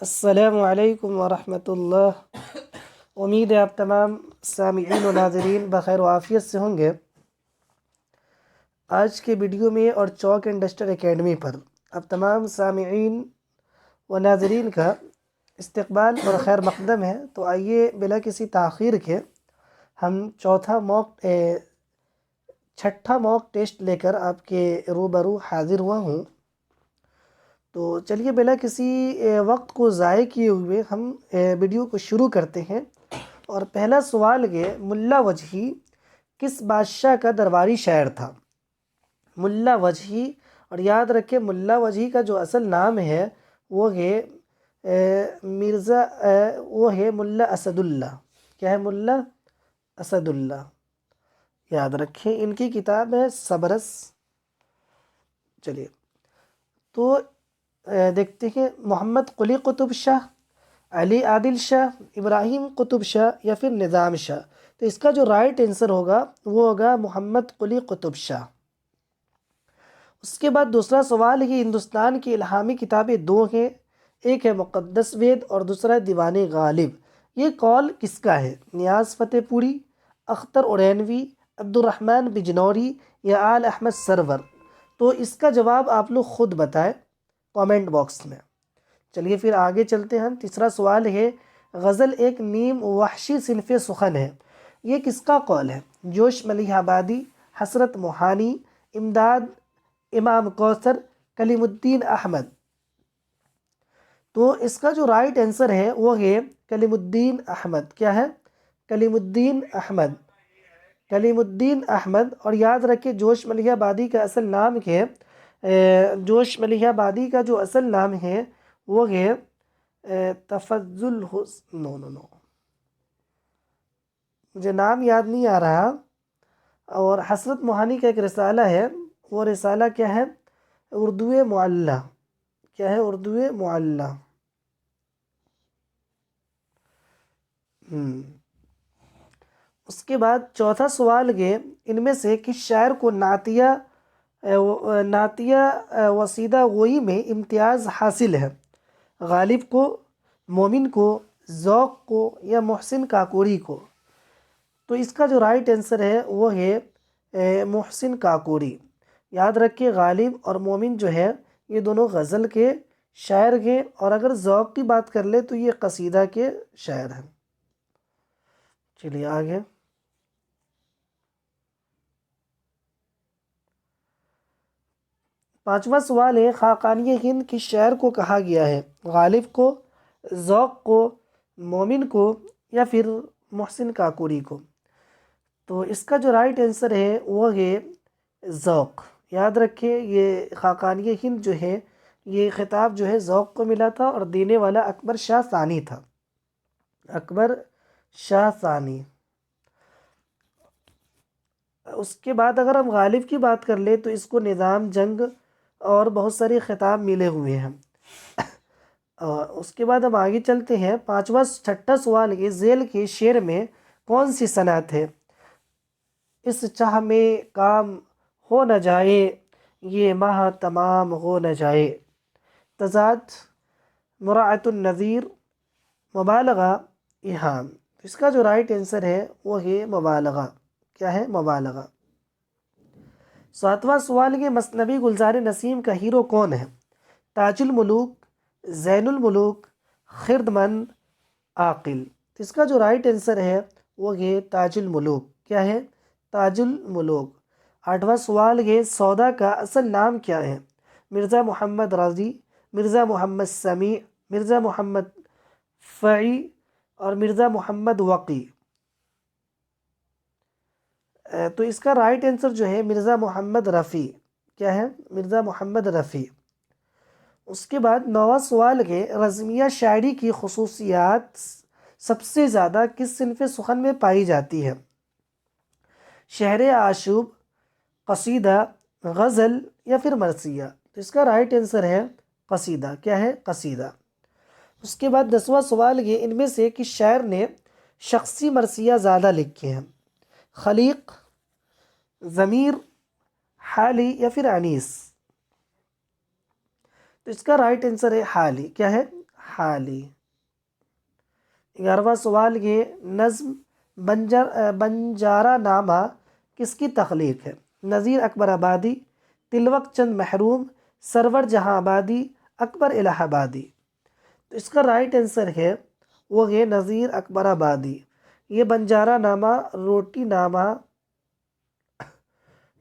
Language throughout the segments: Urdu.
السلام علیکم ورحمۃ اللہ۔ امید ہے آپ تمام سامعین و ناظرین بخیر و عافیت سے ہوں گے۔ آج کے ویڈیو میں اور چوک انڈسٹر اکیڈمی پر اب تمام سامعین و ناظرین کا استقبال اور خیر مقدم ہے۔ تو آئیے بلا کسی تاخیر کے ہم چھٹا موک ٹیسٹ لے کر آپ کے روبرو حاضر ہوا ہوں۔ تو چلیے بلا کسی وقت کو ضائع کیے ہوئے ہم ویڈیو کو شروع کرتے ہیں۔ اور پہلا سوال یہ، ملا وجہی کس بادشاہ کا درباری شاعر تھا؟ ملا وجہی، اور یاد رکھیں ملا وجہی کا جو اصل نام ہے وہ ہے ملا اسد اللہ۔ کیا ہے؟ ملا اسد اللہ، یاد رکھیں۔ ان کی کتاب ہے سبرس۔ چلیے تو دیکھتے ہیں، محمد قلی قطب شاہ، علی عادل شاہ، ابراہیم قطب شاہ یا پھر نظام شاہ؟ تو اس کا جو رائٹ آنسر ہوگا وہ ہوگا محمد قلی قطب شاہ۔ اس کے بعد دوسرا سوال ہے، ہندوستان کی الہامی کتابیں دو ہیں، ایک ہے مقدس وید اور دوسرا ہے دیوان غالب۔ یہ قول کس کا ہے؟ نیاز فتح پوری، اختر اورینوی، عبد الرحمن بجنوری یا آل احمد سرور؟ تو اس کا جواب آپ لوگ خود بتائیں کامنٹ باکس میں۔ چلیے پھر آگے چلتے ہیں۔ تیسرا سوال ہے، غزل ایک نیم وحشی صنف سخن ہے، یہ کس کا قول ہے؟ جوش ملیح آبادی، حسرت موہانی، امداد امام کوثر، کلیم الدین احمد؟ تو اس کا جو رائٹ آنسر ہے وہ ہے کلیم الدین احمد۔ کیا ہے؟ کلیم الدین احمد، کلیم الدین احمد۔ اور یاد رکھیں جوش ملیح آبادی کا اصل نام ہے جوش ملیح آبادی کا جو اصل نام ہے وہ ہے تفضل مجھے نام یاد نہیں آ رہا۔ اور حسرت موہانی کا ایک رسالہ ہے، وہ رسالہ کیا ہے؟ اردو معلی۔ کیا ہے؟ اردو معلی۔ اس کے بعد چوتھا سوال یہ، ان میں سے کس شاعر کو نعتیہ وسیدہ گوئی میں امتیاز حاصل ہے؟ غالب کو، مومن کو، ذوق کو یا محسن کاکوری کو؟ تو اس کا جو رائٹ آنسر ہے وہ ہے محسن کاکوری۔ یاد رکھیں غالب اور مومن جو ہے یہ دونوں غزل کے شاعر ہیں، اور اگر ذوق کی بات کر لے تو یہ قصیدہ کے شاعر ہیں۔ چلیے آگے۔ پانچواں سوال ہے، خاقانی ہند کس شاعر کو کہا گیا ہے؟ غالب کو، ذوق کو، مومن کو یا پھر محسن کاکوری کو؟ تو اس کا جو رائٹ آنسر ہے وہ ہے ذوق۔ یاد رکھیں یہ خاقانی ہند جو ہے یہ خطاب جو ہے ذوق کو ملا تھا، اور دینے والا اکبر شاہ ثانی تھا۔ اکبر شاہ ثانی۔ اس کے بعد اگر ہم غالب کی بات کر لیں تو اس کو نظام جنگ اور بہت سارے خطاب ملے ہوئے ہیں۔ اس کے بعد ہم آگے چلتے ہیں۔ چھٹا سوال یہ، ذیل کے شعر میں کون سی صنعت ہے؟ اس چاہ میں کام ہو نہ جائے، یہ ماہ تمام ہو نہ جائے؟ تضاد، مراعۃ النظیر، مبالغہ، ایہام؟ اس کا جو رائٹ آنسر ہے وہ ہے مبالغہ۔ کیا ہے؟ مبالغہ۔ ساتواں سوال یہ، مثنوی گلزار نسیم کا ہیرو کون ہے؟ تاج الملوک، زین الملوک، خردمند، عاقل؟ اس کا جو رائٹ آنسر ہے وہ ہے تاج الملوک۔ کیا ہے؟ تاج الملوک۔ آٹھواں سوال یہ، سودا کا اصل نام کیا ہے؟ مرزا محمد رضی، مرزا محمد سمیع، مرزا محمد فعی اور مرزا محمد وقی؟ تو اس کا رائٹ آنسر جو ہے مرزا محمد رفیع۔ کیا ہے؟ مرزا محمد رفیع۔ اس کے بعد نواں سوال ہے، رزمیہ شاعری کی خصوصیات سب سے زیادہ کس صنف سخن میں پائی جاتی ہے؟ شعر آشوب، قصیدہ، غزل یا پھر مرثیہ؟ تو اس کا رائٹ آنسر ہے قصیدہ۔ کیا ہے؟ قصیدہ۔ اس کے بعد 10واں سوال یہ، ان میں سے کس شاعر نے شخصی مرثیہ زیادہ لکھے ہیں؟ خلیق، ضمیر، حالی یا پھر انیس؟ تو اس کا رائٹ آنسر ہے حالی۔ کیا ہے؟ حالی۔ 11واں سوال یہ نظم بنجارہ نامہ کس کی تخلیق ہے؟ نذیر اکبر آبادی، تلوک چند محروم، سرور جہاں آبادی، اکبر الہ آبادی۔ تو اس کا رائٹ آنسر ہے وہ ہے نذیر اکبر آبادی۔ یہ بنجارہ نامہ، روٹی نامہ،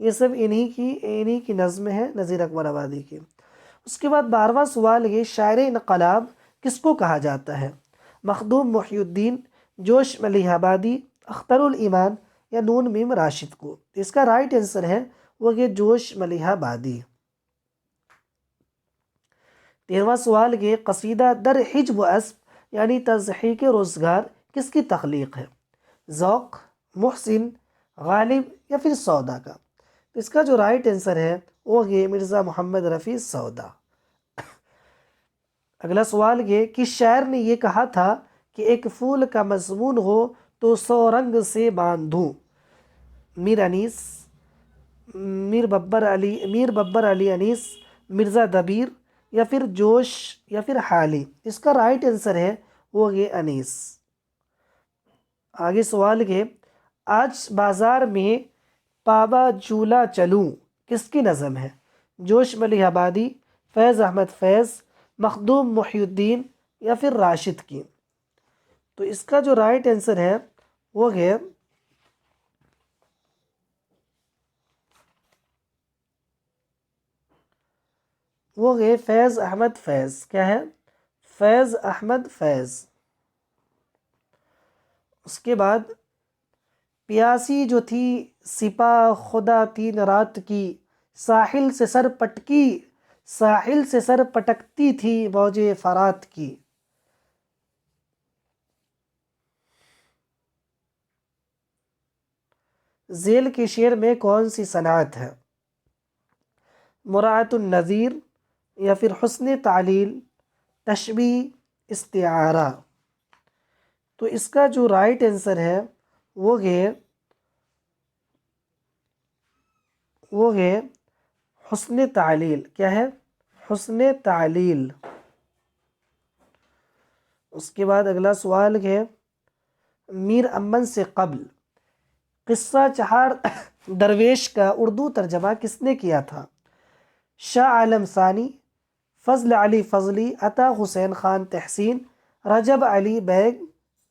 یہ سب انہی کی نظم ہے نذیر اکبر آبادی کی۔ اس کے بعد 12واں سوال ہے شاعر انقلاب کس کو کہا جاتا ہے؟ مخدوم محی الدین، جوش ملیح آبادی، اختر الایمان یا نون میم راشد کو؟ اس کا رائٹ آنسر ہے وہ یہ جوش ملیح آبادی۔ 13واں سوال یہ قصیدہ در حجب و اسب یعنی تضحیک روزگار کس کی تخلیق ہے؟ ذوق، محسن، غالب یا پھر سودا کا؟ اس کا جو رائٹ آنسر ہے وہ ہے مرزا محمد رفیع سودا۔ اگلا سوال یہ کس شاعر نے یہ کہا تھا کہ ایک پھول کا مضمون ہو تو 100 رنگ سے باندھوں؟ میر انیس، میر ببر علی انیس، مرزا دبیر یا پھر جوش یا پھر حالی؟ اس کا رائٹ آنسر ہے وہ یہ انیس۔ آگے سوال یہ آج بازار میں پابا جھولا چلوں کس کی نظم ہے؟ جوش ملیح آبادی، فیض احمد فیض، مخدوم محی الدین یا پھر راشد کی؟ تو اس کا جو رائٹ آنسر ہے وہ ہے فیض احمد فیض۔ کیا ہے؟ فیض احمد فیض۔ اس کے بعد پیاسی جو تھی سپاہ خدا 3 رات کی، ساحل سے سر پٹکتی تھی موج فرات کی؟ ذیل کے شعر میں کون سی صنعت ہے؟ مراعات النظیر یا پھر حسن تعلیل، تشبیہ، استعارہ؟ تو اس کا جو رائٹ آنسر ہے وہ ہے حسن تعلیل۔ کیا ہے؟ حسن تعلیل۔ اس کے بعد اگلا سوال ہے میر امن سے قبل قصہ چہار درویش کا اردو ترجمہ کس نے کیا تھا؟ شاہ عالم ثانی، فضل علی فضلی، عطا حسین خان تحسین، رجب علی بیگ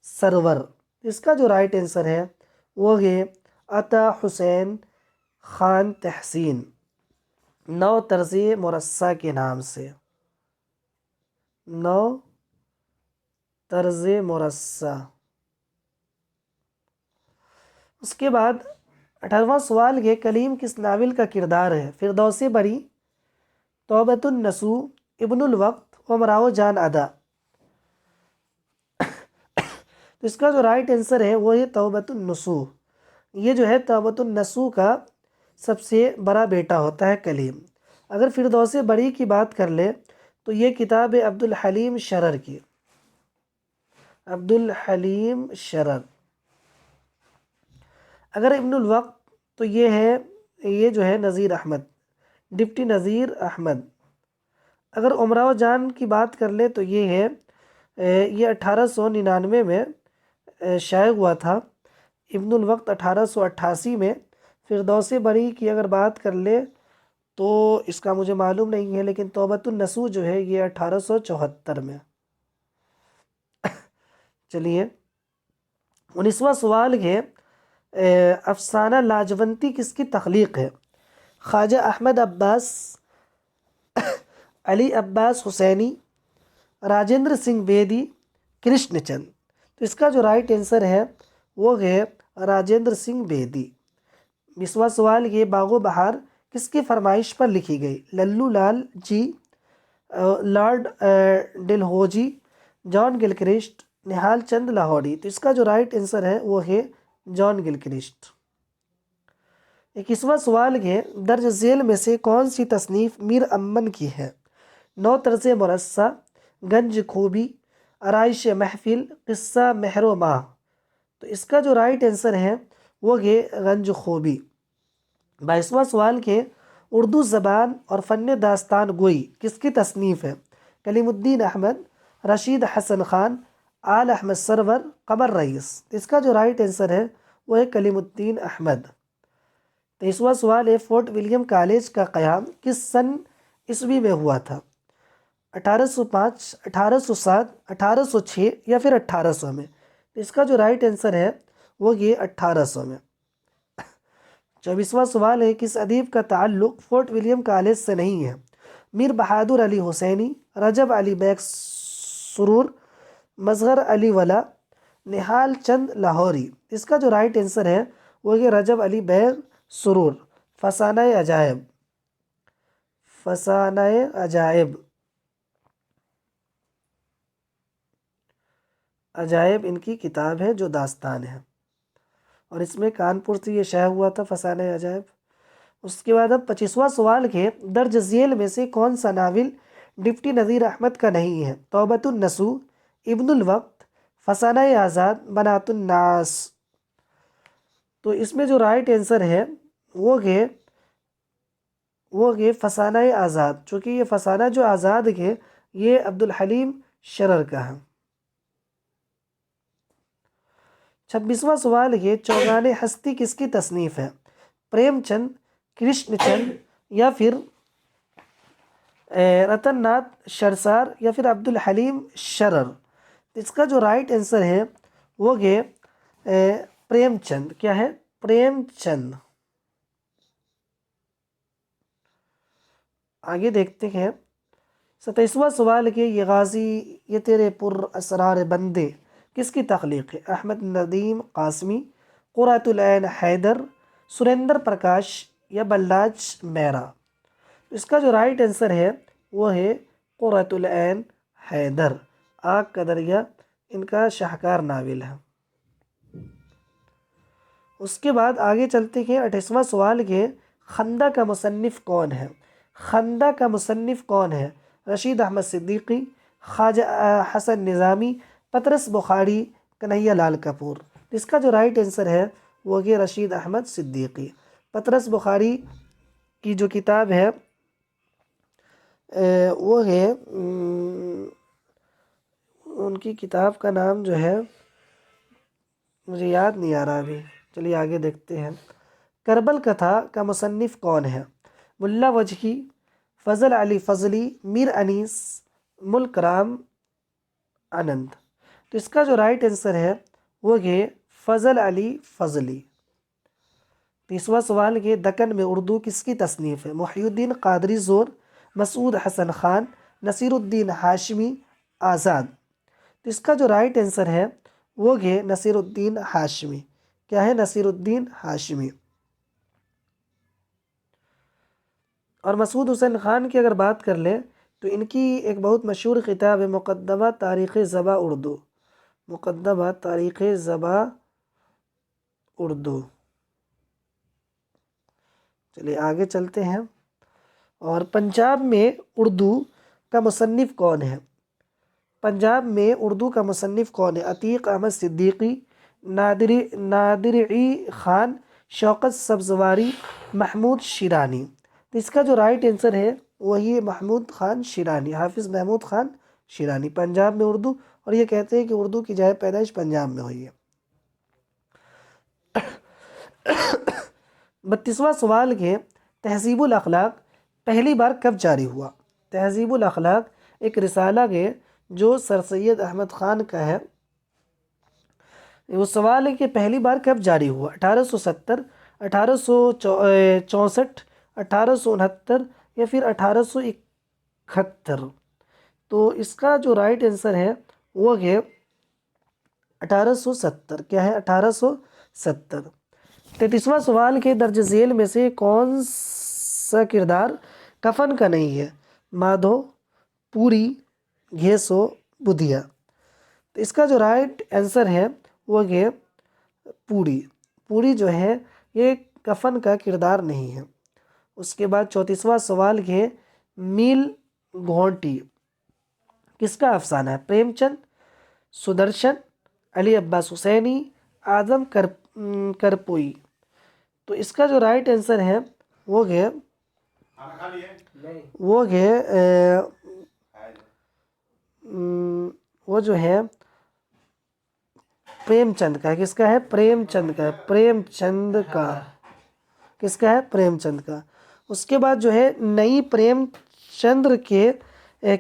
سرور؟ اس کا جو رائٹ آنسر ہے وہ ہے عطا حسین خان تحسین، نو طرز مرصع کے نام سے۔ نو طرز مرصع۔ اس کے بعد 18واں سوال یہ کلیم کس ناول کا کردار ہے؟ فردوس بری، توبۃ النصوح، ابن الوقت، امراء جان ادا؟ تو اس کا جو رائٹ آنسر ہے وہ ہے توبۃ النصوح۔ یہ جو ہے توبۃ النصوح کا سب سے بڑا بیٹا ہوتا ہے کلیم۔ اگر فردوس بری کی بات کر لیں تو یہ کتاب ہے عبد الحلیم شرر کی، عبد الحلیم شرر۔ اگر ابن الوقت تو یہ جو ہے نذیر احمد، ڈپٹی نذیر احمد۔ اگر امراء جان کی بات کر لیں تو یہ 1899 میں شائع ہوا تھا، ابن الوقت 1888 میں۔ فردوس بری کی اگر بات کر لیں تو اس کا مجھے معلوم نہیں ہے، لیکن توبۃ النصوح جو ہے یہ 1874 میں۔ چلیے 19واں سوال ہے افسانہ لاجونتی کس کی تخلیق ہے؟ خواجہ احمد عباس، علی عباس حسینی، راجندر سنگھ بیدی، کرشن چند؟ تو اس کا جو رائٹ آنسر ہے وہ ہے راجندر سنگھ بیدی۔ 20واں سوال یہ باغ و بہار کس کی فرمائش پر لکھی گئی؟ للو لال جی، لارڈ ڈلہوجی، جان گلکرسٹ، نہال چند لاہوری؟ تو اس کا جو رائٹ آنسر ہے وہ ہے جان گلکرسٹ۔ 21واں سوال یہ درج ذیل میں سے کون سی تصنیف میر امن کی ہے؟ نو طرز مرصع، گنج خوبی، آرائش محفل، قصہ مہر و ماہ؟ تو اس کا جو رائٹ آنسر ہے وہ ہے گنج خوبی۔ 22واں سوال کے اردو زبان اور فن داستان گوئی کس کی تصنیف ہے؟ کلیم الدین احمد، رشید حسن خان، آل احمد سرور، قمر رئیس۔ اس کا جو رائٹ آنسر ہے وہ ہے کلیم الدین احمد۔ 23واں سوال ہے فورٹ ولیم کالج کا قیام کس سن عیسوی میں ہوا تھا؟ 1805، 1807، 1806 یا پھر 1800 میں؟ اس کا جو رائٹ آنسر ہے وہ یہ 1800 میں۔ 24واں سوال ہے کس ادیب کا تعلق فورٹ ولیم کالج سے نہیں ہے؟ میر بہادر علی حسینی، رجب علی بیگ سرور، مظہر علی ولا، نہال چند لاہوری۔ اس کا جو رائٹ آنسر ہے وہ یہ رجب علی بیگ سرور۔ فسانہ عجائب، فسانہ عجائب، عجائب ان کی کتاب ہے جو داستان ہے، اور اس میں کانپور سے یہ شائع ہوا تھا فسانہ عجائب۔ اس کے بعد اب 25واں سوال کے درج ذیل میں سے کون سا ناول ڈپٹی نذیر احمد کا نہیں ہے؟ توبۃ النصوح، ابن الوقت، فسانہ آزاد، بنات الناس۔ تو اس میں جو رائٹ آنسر ہے وہ ہے فسانہ آزاد، چونکہ یہ فسانہ جو آزاد ہے یہ عبدالحلیم شرر کا ہے۔ 26واں سوال ہے چوگان ہستی کس کی تصنیف ہے؟ پریم چند، کرشن چند، یا پھر رتن ناتھ شرسار، یا پھر عبدالحلیم شرر؟ اس کا جو رائٹ آنسر ہے وہ ہے پریم چند۔ کیا ہے؟ پریم چند۔ آگے دیکھتے ہیں 27واں سوال کہ یہ غازی یہ تیرے پر اسرار بندے کس کی تخلیق ہے؟ احمد ندیم قاسمی، قرۃ العین حیدر، سریندر پرکاش، یا بلراج مہرا؟ اس کا جو رائٹ آنسر ہے وہ ہے قرۃ العین حیدر۔ آگ کا دریا ان کا شاہکار ناول ہے۔ اس کے بعد آگے چلتے ہیں 28واں سوال کے خندہ کا مصنف کون ہے؟ خندہ کا مصنف کون ہے؟ رشید احمد صدیقی، خواجہ حسن نظامی، پطرس بخاری، کنہیا لال کپور؟ اس کا جو رائٹ آنسر ہے وہ ہے رشید احمد صدیقی۔ پطرس بخاری کی جو کتاب ہے وہ ہے ان کی کتاب کا نام جو ہے مجھے یاد نہیں آ رہا ابھی، چلیے آگے دیکھتے ہیں۔ کربل کتھا کا مصنف کون ہے؟ ملا وجہی، فضل علی فضلی، میر انیس، ملک رام آنند؟ تو اس کا جو رائٹ آنسر ہے وہ ہے فضل علی فضلی۔ 30واں سوال کہ دکن میں اردو کس کی تصنیف ہے؟ محی الدین قادری زور، مسعود حسن خان، نصیر الدین ہاشمی، آزاد؟ تو اس کا جو رائٹ آنسر ہے وہ ہے نصیر الدین ہاشمی۔ کیا ہے؟ نصیر الدین ہاشمی۔ اور مسعود حسین خان کی اگر بات کر لیں تو ان کی ایک بہت مشہور کتاب ہے مقدمہ تاریخ زباں اردو، مقدمہ تاریخ زباں اردو۔ چلیے آگے چلتے ہیں۔ اور پنجاب میں اردو کا مصنف کون ہے؟ پنجاب میں اردو کا مصنف کون ہے؟ عتیق احمد صدیقی، نادرعی خان، شوکت سبزواری، محمود شیرانی؟ تو اس کا جو رائٹ آنسر ہے وہی محمود خان شیرانی، حافظ محمود خان شیرانی۔ پنجاب میں اردو، اور یہ کہتے ہیں کہ اردو کی جائے پیدائش پنجاب میں ہوئی ہے۔ 32واں سوال کے تہذیب الاخلاق پہلی بار کب جاری ہوا؟ تہذیب الاخلاق ایک رسالہ ہے جو سر سید احمد خان کا ہے۔ وہ سوال ہے کہ پہلی بار کب جاری ہوا؟ 1870، 1864، 1869 یا پھر 1871؟ تو اس کا جو رائٹ آنسر ہے وہ ہے 1870۔ کیا ہے؟ 1870۔ 33واں سوال کے درج ذیل میں سے کون سا کردار کفن کا نہیں ہے؟ مادھو، پوری، گھیسو، بدھیا؟ تو اس کا جو رائٹ آنسر ہے وہ ہے پوری۔ پوری جو ہے یہ کفن کا کردار نہیں ہے۔ اس کے بعد 34واں سوال ہے میل گھونٹی کس کا افسانہ ہے؟ پریم چند، سدرشن، علی عباس حسینی، اعظم کرپوئی؟ تو اس کا جو رائٹ آنسر ہے وہ ہے وہ جو ہے پریم چند کا ہے. کس کا ہے؟ پریم چند کا ہے. پریم چند کا کس کا ہے؟ پریم چند کا. اس کے بعد جو ہے نئی پریم چندر کے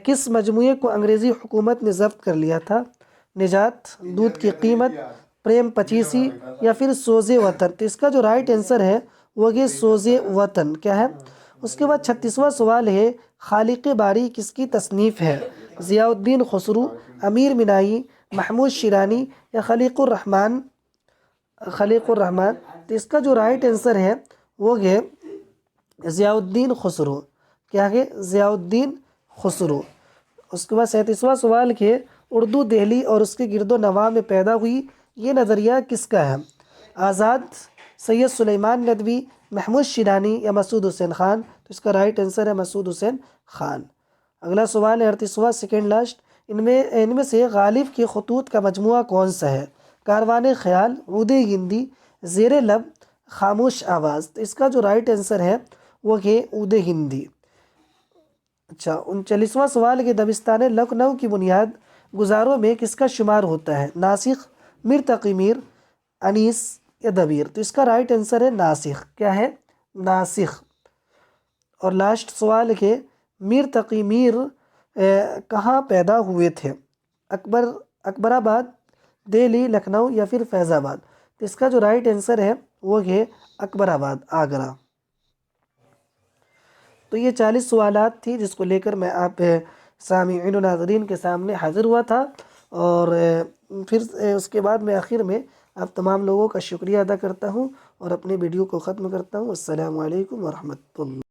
کس مجموعے کو انگریزی حکومت نے ضبط کر لیا تھا؟ نجات، دودھ کی قیمت، پریم پچیسی یا پھر سوز وطن. تو اس کا جو رائٹ آنسر ہے وہ یہ سوز وطن. کیا ہے؟ اس کے بعد 36واں سوال ہے خالق باری کس کی تصنیف ہے؟ ضیاء الدین خسرو، امیر منائی، محمود شیرانی یا خلیق الرحمن؟ خلیق الرحمن. تو اس کا جو رائٹ آنسر ہے وہ ہے ضیاء الدین خسرو. کیا ہے؟ ضیاء الدین خسرو. اس کے بعد 37واں سوال کہ اردو دہلی اور اس کے گرد و نواح میں پیدا ہوئی، یہ نظریہ کس کا ہے؟ آزاد، سید سلیمان ندوی، محمود شیرانی یا مسعود حسین خان؟ تو اس کا رائٹ آنسر ہے مسعود حسین خان. اگلا سوال ہے 38واں سیکنڈ لاسٹ. ان میں سے غالب کے خطوط کا مجموعہ کون سا ہے؟ کاروان خیال، عود ہندی، زیر لب، خاموش آواز؟ تو اس کا جو رائٹ آنسر ہے وہ ہے عود ہندی. اچھا 39واں سوال کہ دبستان لکھنؤ کی بنیاد گزاروں میں کس کا شمار ہوتا ہے؟ ناسخ، میر تقی میر، انیس یا دبیر؟ تو اس کا رائٹ آنسر ہے ناسخ. کیا ہے؟ ناسخ. اور لاسٹ سوال کہ میر تقی میر کہاں پیدا ہوئے تھے؟ اکبر آباد، دہلی، لکھنؤ یا پھر فیض آباد؟ تو اس کا جو رائٹ آنسر ہے وہ ہے اکبر آباد، آگرہ. تو یہ 40 سوالات تھی جس کو لے کر میں آپ سامعین و ناظرین کے سامنے حاضر ہوا تھا. اور پھر اس کے بعد میں آخر میں آپ تمام لوگوں کا شکریہ ادا کرتا ہوں اور اپنے ویڈیو کو ختم کرتا ہوں. السلام علیکم ورحمۃ اللہ.